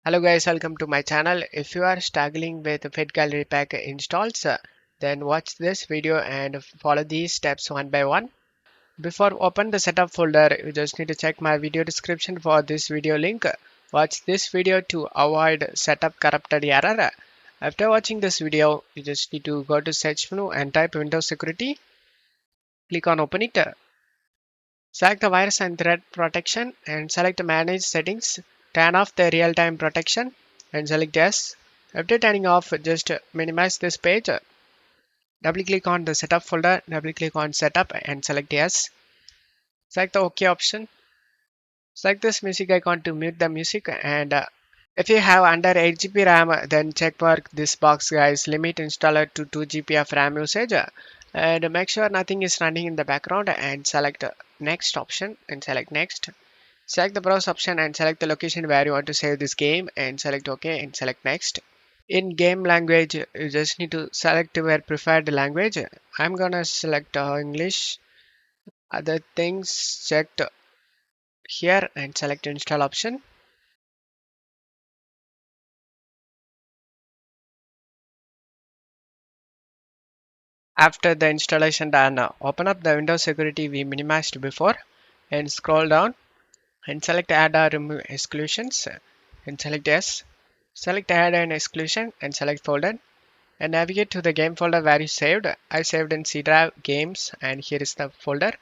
Hello guys, welcome to my channel. If you are struggling with FitGirl Repack installs, then watch this video and follow these steps one by one. Before open the setup folder, you just need to check my video description for this video link. Watch this video to avoid setup corrupted error. After watching this video, you just need to go to search menu and type Windows Security. Click on open it. Select the virus and threat protection and select manage settings. Turn off the real-time protection and select yes. After turning off, just minimize this page. Double click on the setup folder, double click on setup and select yes. Select the OK option. Select this music icon to mute the music and if you have under 8 GB RAM, then check mark this box guys, limit installer to 2 GB of RAM usage and make sure nothing is running in the background and select next option and select next. Select the browse option and select the location where you want to save this game and select OK and select next. In game language, you just need to select your preferred language. I'm gonna select English. Other things checked here and select install option. After the installation done, open up the Windows security we minimized before and scroll down and select add or remove exclusions and select yes. Select add an exclusion and select folder and navigate to the game folder where you saved. I saved in C drive games and here is the folder.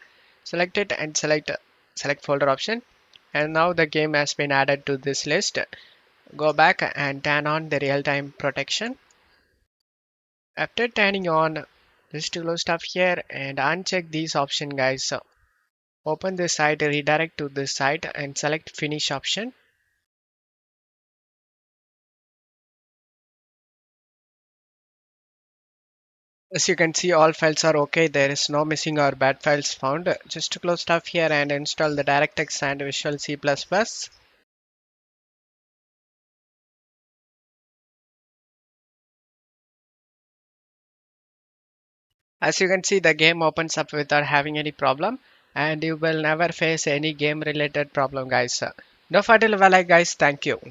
Select it and select folder option and now the game has been added to this list. Go back and turn on the real-time protection. After turning on, just to close stuff here and uncheck these options guys. So open this site, redirect to this site and select finish option. As you can see, all files are okay. There is no missing or bad files found. Just to close stuff here and install the DirectX and Visual C++. As you can see, the game opens up without having any problem and you will never face any game related problem guys. No further guys, thank you.